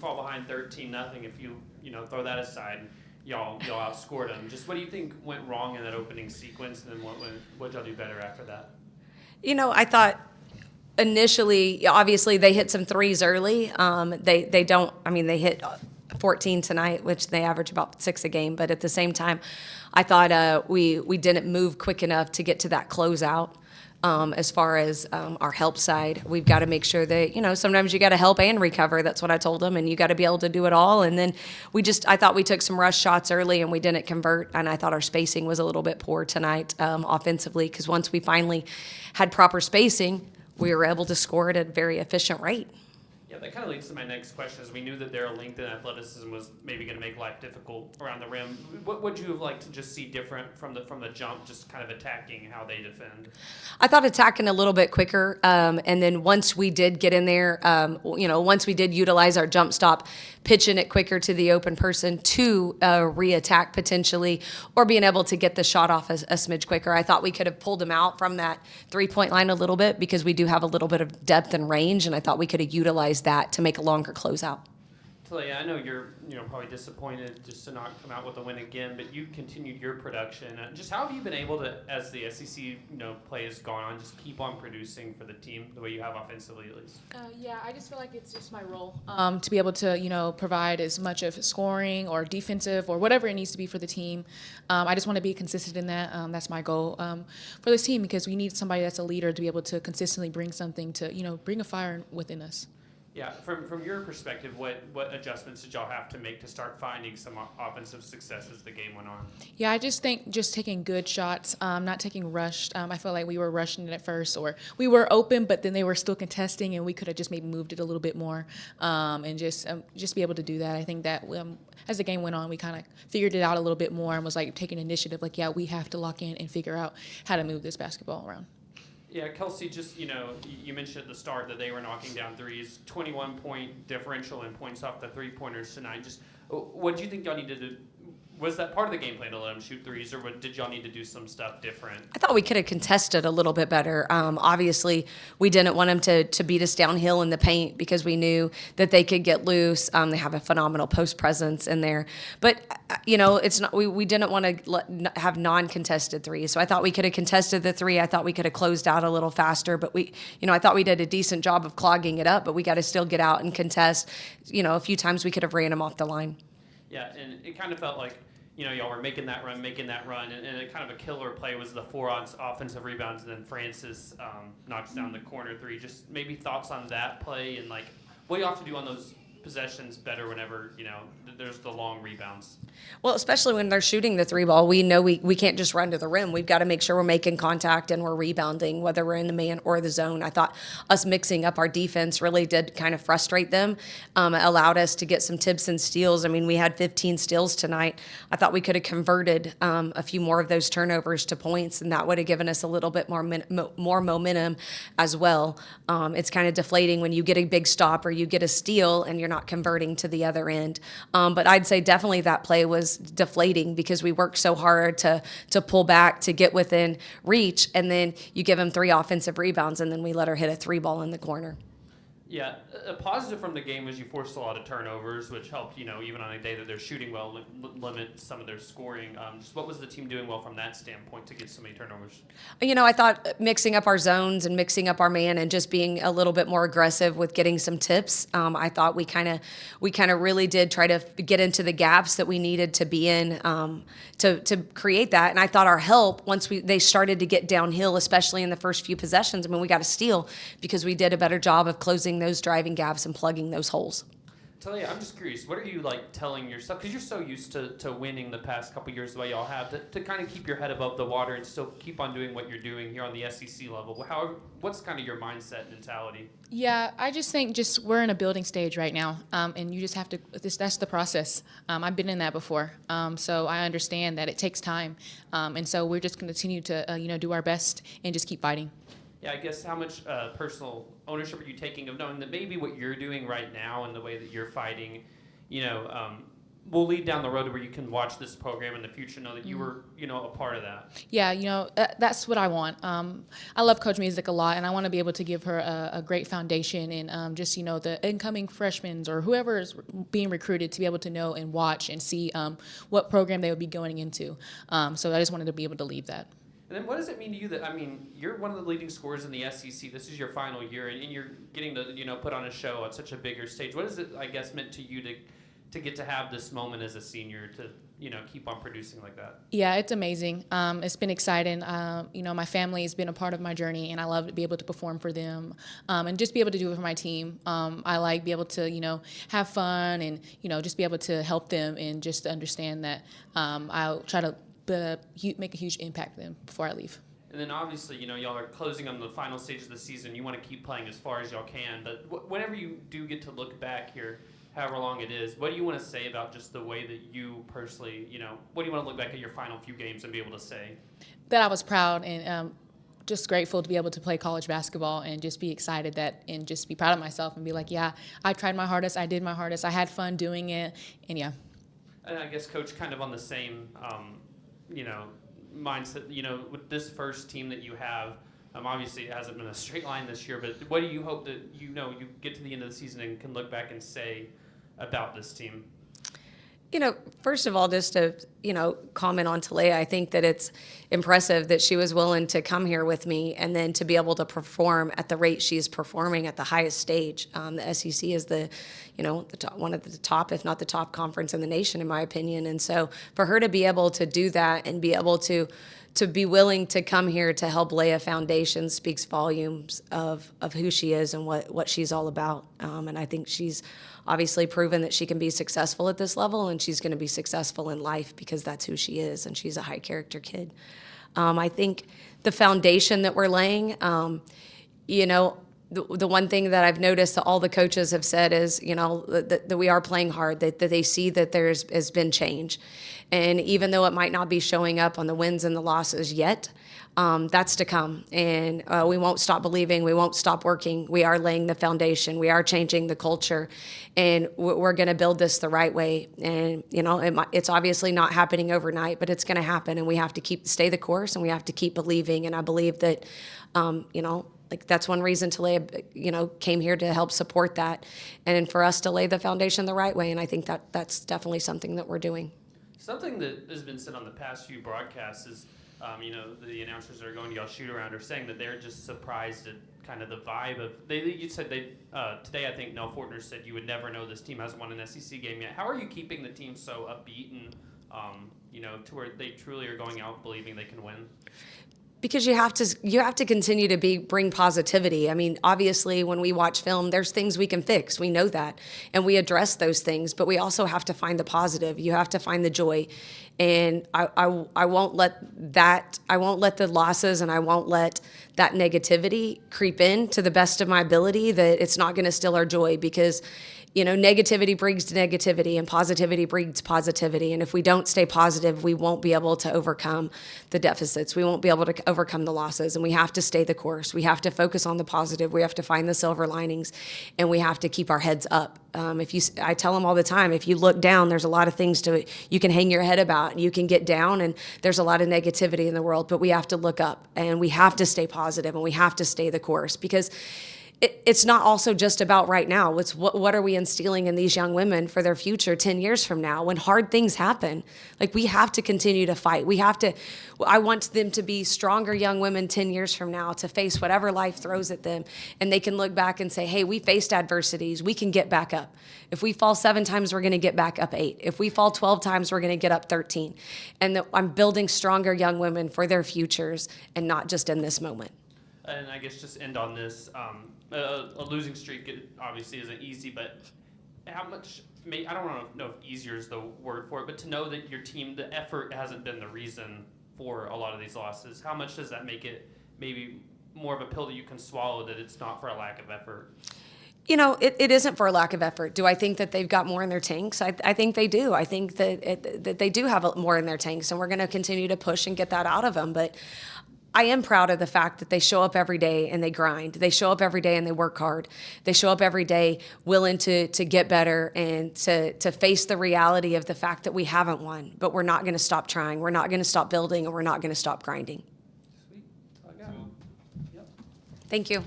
fall behind 13-0. If you throw that aside, y'all outscored them. Just what do you think went wrong in that opening sequence, and then what y'all do better after that? I thought initially, obviously, they hit some threes early. They don't. I mean, they hit 14 tonight, which they average about 6 a game. But at the same time, I thought we didn't move quick enough to get to that closeout. As far as our help side, we've got to make sure that, sometimes you got to help and recover. That's what I told them, and you got to be able to do it all. And then I thought we took some rush shots early and we didn't convert, and I thought our spacing was a little bit poor tonight offensively, because once we finally had proper spacing, we were able to score at a very efficient rate. Yeah, that kind of leads to my next question. Is we knew that their length and athleticism was maybe going to make life difficult around the rim. What would you have liked to just see different from the jump, just kind of attacking how they defend? I thought attacking a little bit quicker, and then once we did get in there, once we did utilize our jump stop, pitching it quicker to the open person to re-attack potentially, or being able to get the shot off a smidge quicker. I thought we could have pulled them out from that three-point line a little bit, because we do have a little bit of depth and range, and I thought we could have utilized that to make a longer closeout. Taleyah, I know you're probably disappointed just to not come out with a win again, but you continued your production. Just how have you been able to, as the SEC play has gone on, just keep on producing for the team the way you have offensively at least? Yeah, I just feel like it's just my role to be able to provide as much of scoring or defensive or whatever it needs to be for the team. I just want to be consistent in that. That's my goal for this team, because we need somebody that's a leader to be able to consistently bring something to bring a fire within us. Yeah, from your perspective, what adjustments did y'all have to make to start finding some offensive success as the game went on? Yeah, I just think just taking good shots, not taking rushed. I feel like we were rushing it at first, or we were open, but then they were still contesting, and we could have just maybe moved it a little bit more, and just be able to do that. I think that as the game went on, we kind of figured it out a little bit more and was like taking initiative. Like, yeah, we have to lock in and figure out how to move this basketball around. Yeah, Kelsi, just, you mentioned at the start that they were knocking down threes, 21-point differential in points off the three-pointers tonight. Just what do you think y'all needed to – was that part of the game plan to let them shoot threes, or did y'all need to do some stuff different? I thought we could have contested a little bit better. Obviously, we didn't want them to beat us downhill in the paint, because we knew that they could get loose. They have a phenomenal post presence in there. But, it's not. We didn't want to have non-contested threes. So I thought we could have contested the three. I thought we could have closed out a little faster. But I thought we did a decent job of clogging it up. But we got to still get out and contest. A few times we could have ran them off the line. Yeah, and it kind of felt like, y'all were making that run, and it kind of a killer play was the 4 offensive rebounds, and then Francis knocks down the corner three. Just maybe thoughts on that play, and what do you have to do on those possessions better whenever there's the long rebounds? Well, especially when they're shooting the three ball, we know we can't just run to the rim. We've got to make sure we're making contact and we're rebounding, whether we're in the man or the zone. I thought us mixing up our defense really did kind of frustrate them. It allowed us to get some tips and steals. I mean, we had 15 steals tonight. I thought we could have converted a few more of those turnovers to points, and that would have given us a little bit more momentum as well. It's kind of deflating when you get a big stop or you get a steal and you're not converting to the other end. But I'd say definitely that play was deflating, because we worked so hard to pull back, to get within reach, and then you give them 3 offensive rebounds, and then we let her hit a 3 ball in the corner. Yeah, a positive from the game was you forced a lot of turnovers, which helped, even on a day that they're shooting well, limit some of their scoring. Just what was the team doing well from that standpoint to get so many turnovers? I thought mixing up our zones and mixing up our man and just being a little bit more aggressive with getting some tips. I thought we kind of really did try to get into the gaps that we needed to be in to create that. And I thought our help, once they started to get downhill, especially in the first few possessions, we got a steal because we did a better job of closing those driving gaps and plugging those holes. Taleyah, I'm just curious, what are you telling yourself, because you're so used to winning the past couple years the way y'all have, to kind of keep your head above the water and still keep on doing what you're doing here on the SEC level? What's kind of your mindset mentality? Yeah, I just think we're in a building stage right now, and you just have to. That's the process. I've been in that before, so I understand that it takes time, and so we're just going to continue to do our best and just keep fighting. Yeah, I guess how much personal ownership are you taking of knowing that maybe what you're doing right now and the way that you're fighting, will lead down the road where you can watch this program in the future, know that you were, a part of that. Yeah, that's what I want. I love Coach Musick a lot, and I want to be able to give her a great foundation and just, the incoming freshmen or whoever is being recruited to be able to know and watch and see what program they would be going into. So I just wanted to be able to leave that. And then what does it mean to you that, you're one of the leading scorers in the SEC. This is your final year, and you're getting to, put on a show on such a bigger stage. What has it, I guess, meant to you to get to have this moment as a senior to, keep on producing like that? Yeah, it's amazing. It's been exciting. My family has been a part of my journey, and I love to be able to perform for them and just be able to do it for my team. I like be able to, have fun and, just be able to help them and just understand that I'll try to make a huge impact for them before I leave. And then obviously, y'all are closing on the final stage of the season. You want to keep playing as far as y'all can. But whenever you do get to look back here, however long it is, what do you want to say about just the way that you personally, what do you want to look back at your final few games and be able to say? That I was proud and just grateful to be able to play college basketball and just be excited and just be proud of myself and be like, yeah, I tried my hardest, I did my hardest, I had fun doing it, and yeah. And I guess, Coach, kind of on the same, mindset, with this first team that you have, obviously it hasn't been a straight line this year, but what do you hope that, you get to the end of the season and can look back and say about this team? First of all, just to, comment on Taleyah, I think that it's impressive that she was willing to come here with me and then to be able to perform at the rate she's performing at the highest stage. The SEC is one of the top, if not the top conference in the nation, in my opinion. And so for her to be able to do that and be able to be willing to come here to help lay a foundation speaks volumes of who she is and what she's all about. And I think she's obviously proven that she can be successful at this level, and she's going to be successful in life because that's who she is, and she's a high character kid. I think the foundation that we're laying, the one thing that I've noticed that all the coaches have said is, that we are playing hard, that they see that has been change. And even though it might not be showing up on the wins and the losses yet, that's to come. And we won't stop believing. We won't stop working. We are laying the foundation. We are changing the culture. And we're going to build this the right way. And, it's obviously not happening overnight, but it's going to happen. And we have to stay the course, and we have to keep believing. And I believe that, that's one reason Taleyah, came here to help support that, and for us to lay the foundation the right way. And I think that's definitely something that we're doing. Something that has been said on the past few broadcasts is, the announcers that are going to y'all shoot around are saying that they're just surprised at kind of the vibe of. You said today. I think Nell Fortner said you would never know this team hasn't won an SEC game yet. How are you keeping the team so upbeat and to where they truly are going out believing they can win? Because you have to continue to bring positivity. Obviously, when we watch film, there's things we can fix. We know that, and we address those things. But we also have to find the positive. You have to find the joy, and I won't let that. I won't let the losses, and I won't let that negativity creep in to the best of my ability. That it's not going to steal our joy, because negativity brings negativity, and positivity brings positivity. And if we don't stay positive, we won't be able to overcome the deficits. We won't be able to overcome the losses. And we have to stay the course. We have to focus on the positive. We have to find the silver linings, and we have to keep our heads up. I tell them all the time, if you look down, there's a lot of things you can hang your head about, and you can get down, and there's a lot of negativity in the world. But we have to look up, and we have to stay positive, and we have to stay the course, because it's not also just about right now. It's what are we instilling in these young women for their future 10 years from now when hard things happen? We have to continue to fight. I want them to be stronger young women 10 years from now to face whatever life throws at them. And they can look back and say, hey, we faced adversities. We can get back up. If we fall 7 times, we're going to get back up 8. If we fall 12 times, we're going to get up 13. And I'm building stronger young women for their futures and not just in this moment. And I guess just end on this. A losing streak obviously isn't easy, but how much, I don't know if easier is the word for it, but to know that your team, the effort hasn't been the reason for a lot of these losses, how much does that make it maybe more of a pill that you can swallow, that it's not for a lack of effort? It isn't for a lack of effort. Do I think that they've got more in their tanks? I think they do. I think that they do have more in their tanks, and we're going to continue to push and get that out of them. But I am proud of the fact that they show up every day and they grind. They show up every day and they work hard. They show up every day willing to get better and to face the reality of the fact that we haven't won, but we're not going to stop trying. We're not going to stop building, and we're not going to stop grinding. Sweet. That's all I got. Yep. Thank you.